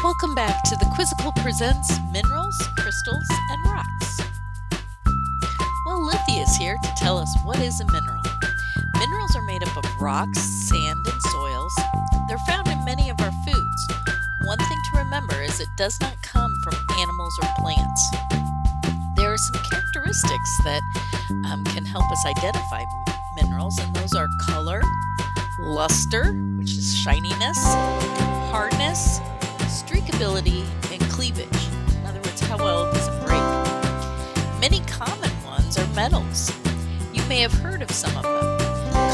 Welcome back to the Quizzical presents Minerals, Crystals, and Rocks. Well, Lithy is here to tell us what is a mineral. Minerals are made up of rocks, sand, and soils. They're found in many of our foods. One thing to remember is it does not come from animals or plants. There are some characteristics that can help us identify minerals, and those are color, luster, which is shininess, hardness, streakability, and cleavage. In other words, how well does it break? Many common ones are metals. You may have heard of some of them: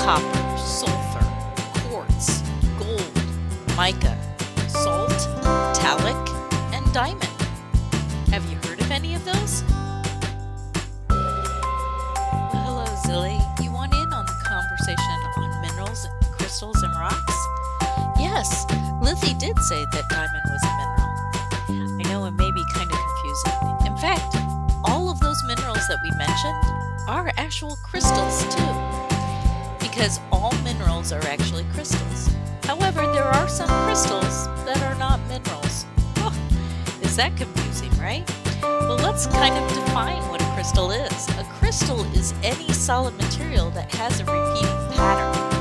copper, sulfur, quartz, gold, mica, salt, talc, and diamond. Have you heard of any of those? Well, hello, Zilly. You want in on the conversation on minerals, crystals, and rocks? Yes, Lithy did say that diamond was a mineral. I know it may be kind of confusing. In fact, all of those minerals that we mentioned are actual crystals too, because all minerals are actually crystals. However, there are some crystals that are not minerals. Oh, is that confusing, right? Well, let's kind of define what a crystal is. A crystal is any solid material that has a repeating pattern.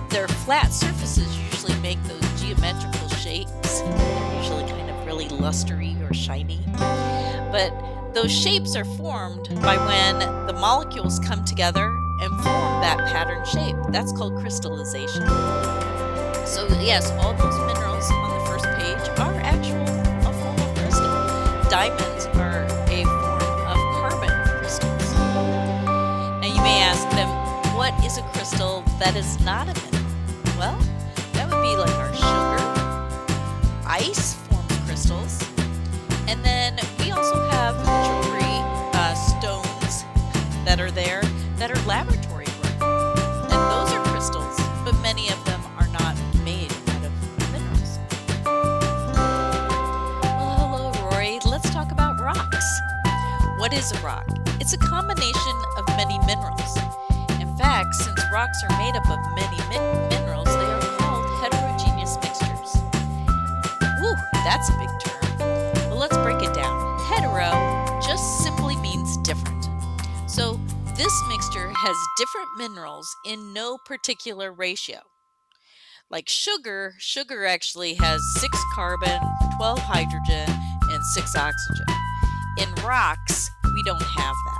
Their flat surfaces usually make those geometrical shapes. They're usually kind of really lustery or shiny. But those shapes are formed by when the molecules come together and form that pattern shape. That's called crystallization. So yes, all those minerals on the first page are a form of crystal. Diamonds are a form of carbon crystals. Now you may ask them, what is a crystal that is not a mineral? Well, that would be like our sugar. Ice forms crystals. And then we also have jewelry, stones that are there that are laboratory grown. And those are crystals, but many of them are not made out of minerals. Well, hello, Rory. Let's talk about rocks. What is a rock? It's a combination of many minerals. In fact, since rocks are made up of many minerals, they are called heterogeneous mixtures. Woo, that's a big term. Well, let's break it down. Hetero just simply means different. So this mixture has different minerals in no particular ratio. Like sugar actually has 6 carbon, 12 hydrogen, and 6 oxygen. In rocks, we don't have that.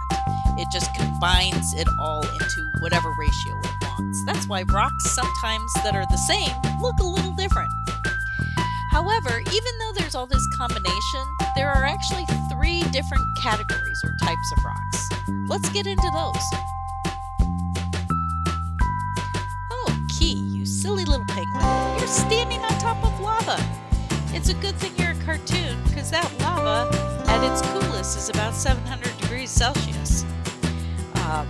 It just combines it all into whatever ratio it wants. That's why rocks sometimes that are the same look a little different. However, even though there's all this combination, there are actually 3 different categories or types of rocks. Let's get into those. Oh, Key, you silly little penguin. You're standing on top of lava. It's a good thing you're a cartoon, because that lava at its coolest is about 700 degrees Celsius.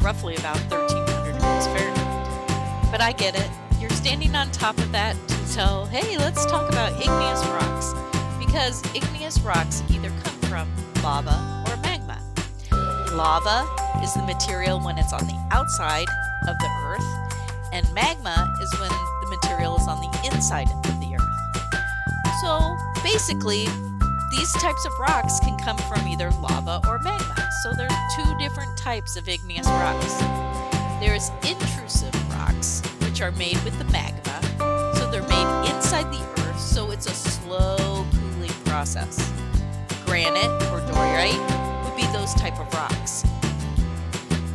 Roughly about 1300 degrees Fahrenheit. But I get it. You're standing on top of that to tell, hey, let's talk about igneous rocks. Because igneous rocks either come from lava or magma. Lava is the material when it's on the outside of the earth, and magma is when the material is on the inside of the earth. So basically, these types of rocks can come from either lava or magma. So there's 2 different types of igneous rocks. There's intrusive rocks, which are made with the magma. So they're made inside the earth, so it's a slow cooling process. Granite or diorite would be those type of rocks.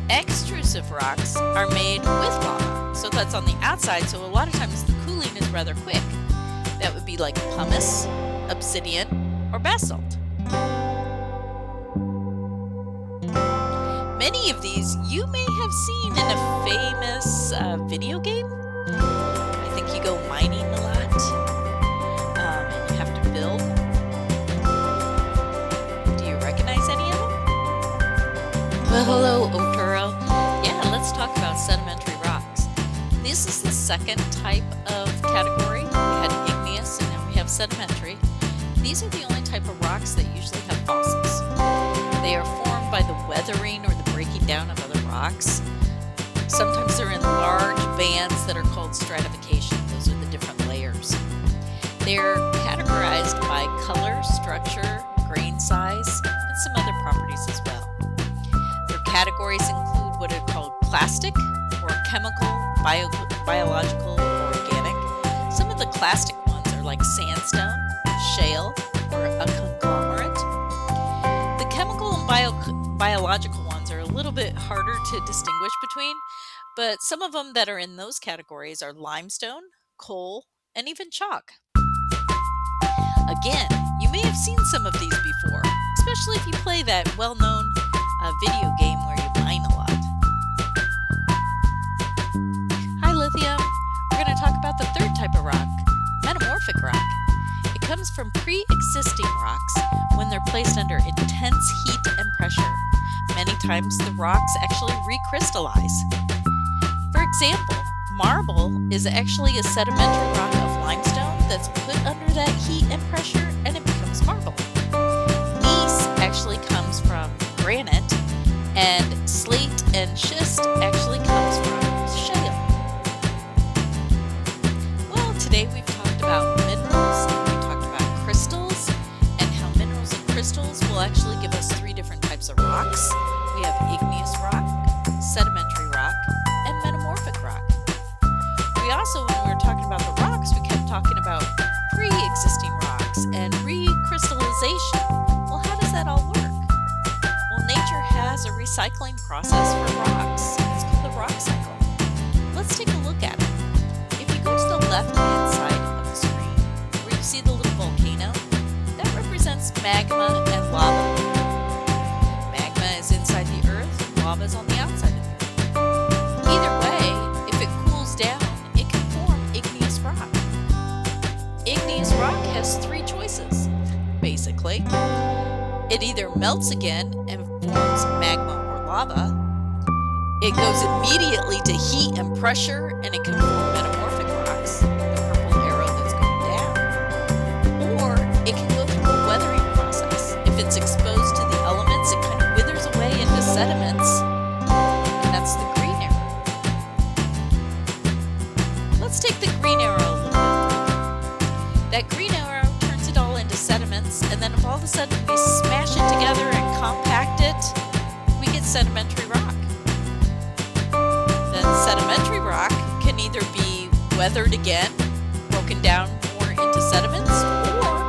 Extrusive rocks are made with lava. So that's on the outside, so a lot of times the cooling is rather quick. That would be like pumice, obsidian, or basalt. Many of these you may have seen in a famous video game. I think you go mining a lot, and you have to build. Do you recognize any of them? Well, hello, Oturo. Yeah, let's talk about sedimentary rocks. This is the second type of category. We had igneous, and now we have sedimentary. These are the only type of rocks that usually have fossils. They are formed by the weathering or the breaking down of other rocks. Sometimes they're in large bands that are called stratification. Those are the different layers. They're categorized by categories include what are called plastic or chemical, biological, or organic. Some of the plastic ones are like sandstone, shale, or a conglomerate. The chemical and biological ones are a little bit harder to distinguish between, but some of them that are in those categories are limestone, coal, and even chalk. Again, you may have seen some of these before, especially if you play that well-known video game where you mine a lot. Hi, lithium. We're going to talk about the third type of rock, metamorphic rock. It comes from pre-existing rocks when they're placed under intense heat and pressure. Many times the rocks actually recrystallize. For example, marble is actually a sedimentary rock of limestone that's put under that heat and pressure and it becomes marble. Gneiss actually comes from granite, and slate and schist actually comes from shale. Well, today we've talked about minerals, we talked about crystals, and how minerals and crystals will actually give us three different types of rocks. We have igneous rock, sedimentary rock, and metamorphic rock. We also, when we were talking about the rocks, we kept talking about pre-existing rocks and recrystallization. Well, how does that all work? Well, nature has a recycling process for rocks. It's called the rock cycle. Let's take a look at it. If you go to the left-hand side of the screen, where you see the little volcano, that represents magma and lava. Magma is inside the earth, lava is on the outside of the earth. Either way, if it cools down, it can form igneous rock. Igneous rock has three choices, basically. It either melts again and forms magma or lava, it goes immediately to heat and pressure and it can form metamorphic rocks, the purple arrow that's going down, or it can go through a weathering process. If it's exposed to the elements, it kind of withers away into sediments, and that's the green arrow. Let's take the green arrow a little bit further. That green arrow turns it all into sediments, and then if all of a sudden we smash it together and compact it, we get sedimentary rock. Then sedimentary rock can either be weathered again, broken down more into sediments, or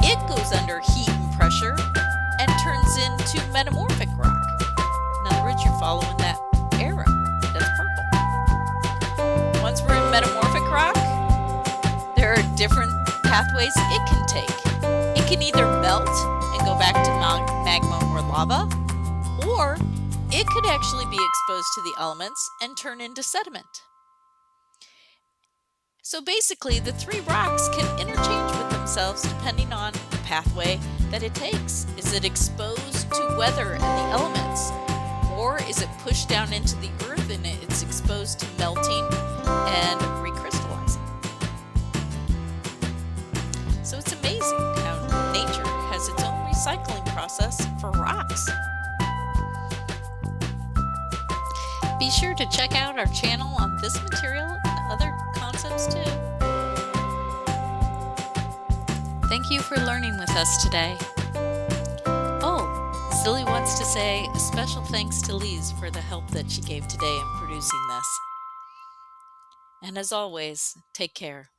it goes under heat and pressure and turns into metamorphic rock. In other words, you're following that arrow that's purple. Once we're in metamorphic rock, there are different pathways it can take. It can either melt and go back to magma or lava, or it could actually be exposed to the elements and turn into sediment. So basically, the three rocks can interchange with themselves depending on the pathway that it takes. Is it exposed to weather and the elements? Or is it pushed down into the earth and it's exposed to melting and recrystallizing? So it's amazing how nature has its own recycling process for rocks. Be sure to check out our channel on this material and other concepts too. Thank you for learning with us today. Oh, Zilly wants to say a special thanks to Lise for the help that she gave today in producing this. And as always, take care.